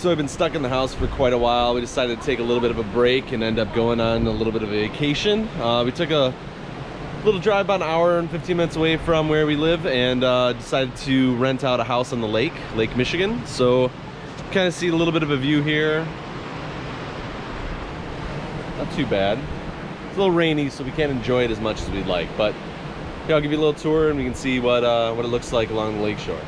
So I've been stuck in the house for quite a while. We decided to take a little bit of a break and end up going on a little bit of a vacation. We took a little drive about an hour and 15 minutes away from where we live, and decided to rent out a house on the lake, Lake Michigan. So kind of see a little bit of a view here. Not too bad. It's a little rainy, so we can't enjoy it as much as we'd like, but yeah, I'll give you a little tour and we can see what it looks like along the lake shore.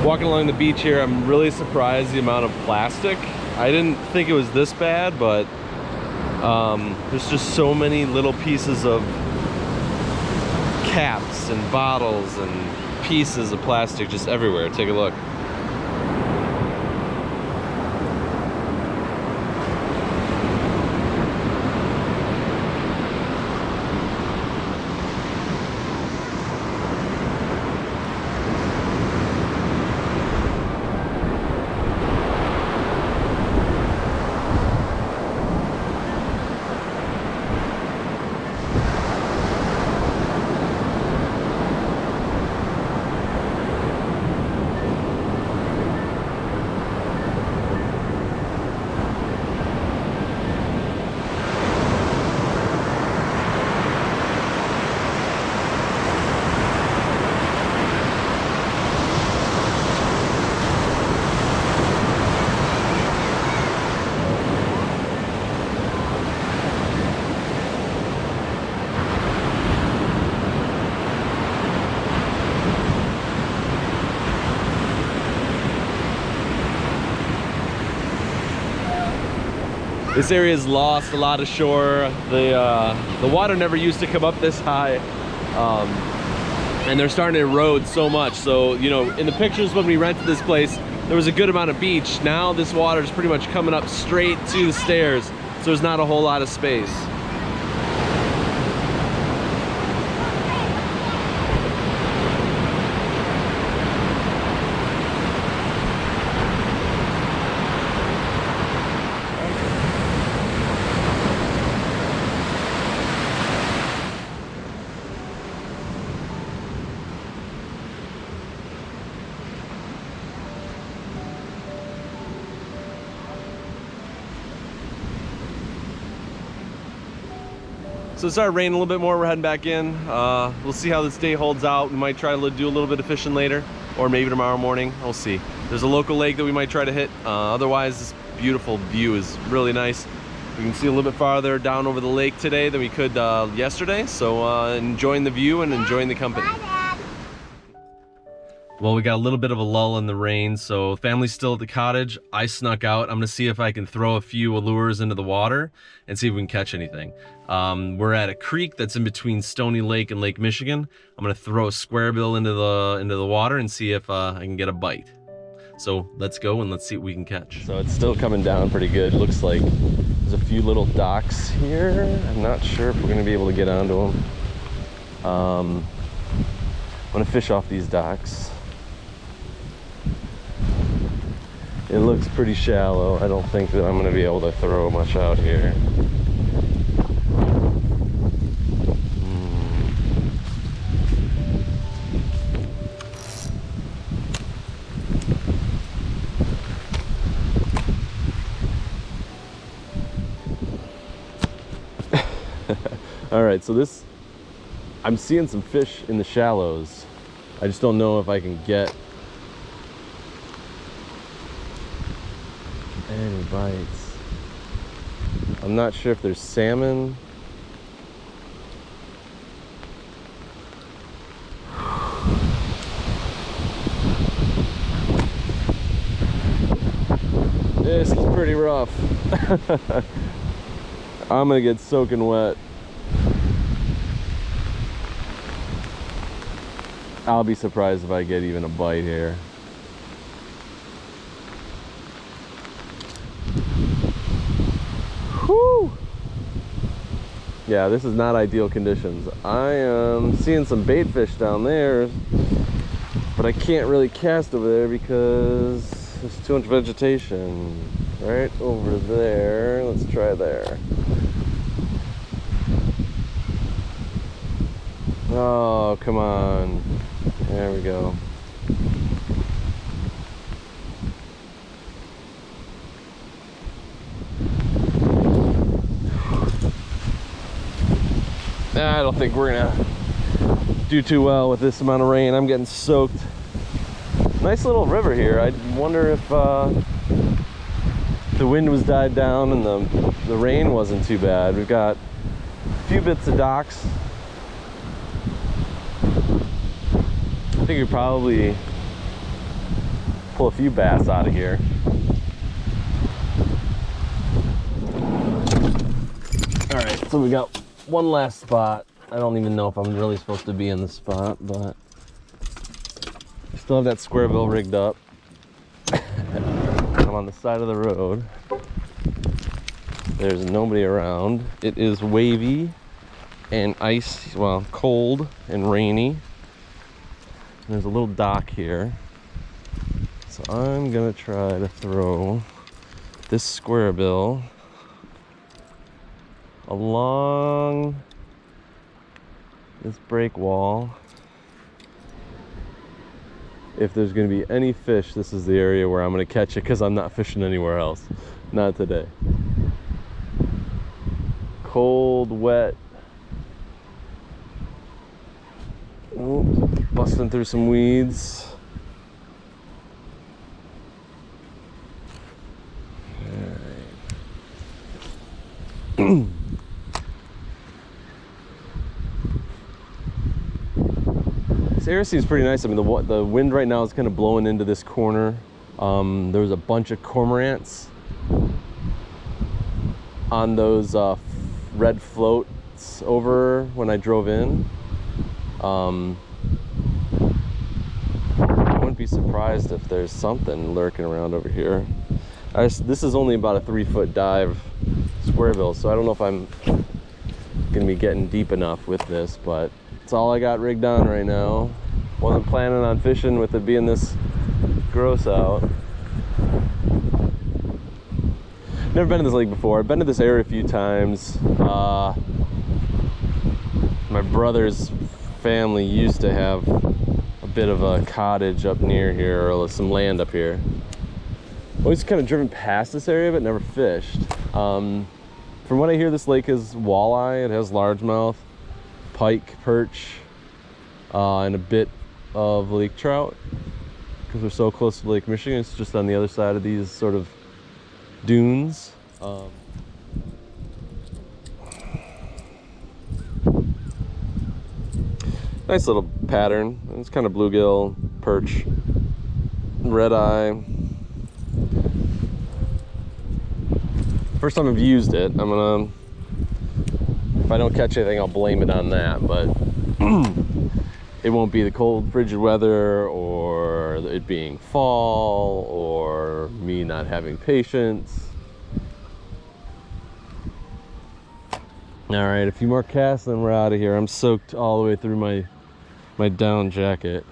Walking along the beach here, I'm really surprised the amount of plastic. I didn't think it was this bad, but there's just so many little pieces of caps and bottles and pieces of plastic just everywhere. Take a look. This area has lost a lot of shore. The water never used to come up this high, and they're starting to erode so much. So, you know, in the pictures when we rented this place, there was a good amount of beach. Now this water is pretty much coming up straight to the stairs, so there's not a whole lot of space. So it started raining a little bit more. We're heading back in. We'll see how this day holds out. We might try to do a little bit of fishing later, or maybe tomorrow morning. We'll see. There's a local lake that we might try to hit. Otherwise, this beautiful view is really nice. We can see a little bit farther down over the lake today than we could yesterday. So enjoying the view and enjoying the company. Well, we got a little bit of a lull in the rain, so family's still at the cottage. I snuck out. I'm gonna see if I can throw a few lures into the water and see if we can catch anything. We're at a creek that's in between Stony Lake and Lake Michigan. I'm gonna throw a square bill into the water and see if I can get a bite. So let's go and let's see what we can catch. So it's still coming down pretty good. Looks like there's a few little docks here. I'm not sure if we're gonna be able to get onto them. I'm gonna fish off these docks. It looks pretty shallow. I don't think that I'm going to be able to throw much out here. All right, so this I'm seeing some fish in the shallows. I just don't know if I can get any bites. I'm not sure if there's salmon. This is pretty rough. I'm gonna get soaking wet. I'll be surprised if I get even a bite here. Whew! Yeah, this is not ideal conditions. I am seeing some bait fish down there, but I can't really cast over there because there's too much vegetation. Right over there. Let's try there. Oh, come on. There we go. I don't think we're gonna do too well with this amount of rain. I'm getting soaked. Nice little river here. I wonder if the wind was died down and the rain wasn't too bad. We've got a few bits of docks. I think we probably pull a few bass out of here. All right, so we got one last spot. I don't even know if I'm really supposed to be in this spot, but I still have that square bill rigged up. I'm on the side of the road. There's nobody around. It is wavy and ice, well, cold and rainy. There's a little dock here. So I'm gonna try to throw this square bill along this break wall. If there's gonna be any fish, this is the area where I'm gonna catch it because I'm not fishing anywhere else. Not today. Cold, wet. Oops, busting through some weeds. All right. This area seems pretty nice. I mean, the wind right now is kind of blowing into this corner. There was a bunch of cormorants on those red floats over when I drove in. I wouldn't be surprised if there's something lurking around over here. This is only about a 3-foot dive square bill, so I don't know if I'm gonna be getting deep enough with this, but it's all I got rigged on right now. Wasn't planning on fishing with it being this gross out. Never been to this lake before. I've been to this area a few times. My brother's family used to have a bit of a cottage up near here, or some land up here. Always kind of driven past this area, but never fished. From what I hear, this lake is walleye. It has largemouth, pike, perch, and a bit of lake trout. Because we're so close to Lake Michigan, it's just on the other side of these sort of dunes. Nice little pattern. It's kind of bluegill, perch, red eye. First time I've used it. If I don't catch anything, I'll blame it on that, but it won't be the cold, frigid weather, or it being fall, or me not having patience. All right, a few more casts, then we're out of here. I'm soaked all the way through my down jacket.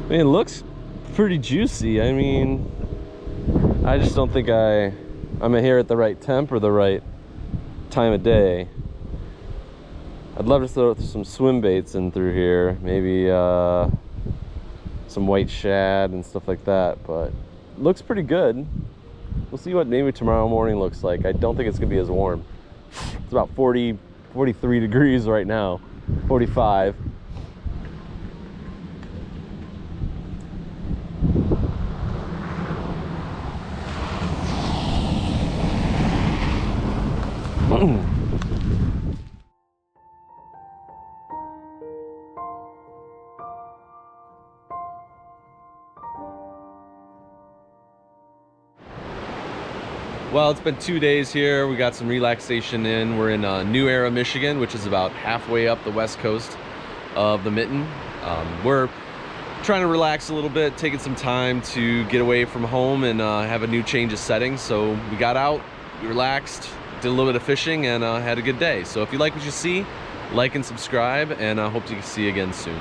I mean, it looks pretty juicy. I mean, I just don't think I'm here at the right temp or the right time of day. I'd love to throw some swim baits in through here, maybe some white shad and stuff like that, but it looks pretty good. We'll see what maybe tomorrow morning looks like. I don't think it's gonna be as warm. It's about 40, 43 degrees right now, 45. Well, it's been 2 days here. We got some relaxation in. We're in New Era, Michigan, which is about halfway up the west coast of the Mitten. We're trying to relax a little bit, taking some time to get away from home and have a new change of settings. So we got out, we relaxed, did a little bit of fishing, and had a good day. So if you like what you see, like and subscribe, and I hope to see you again soon.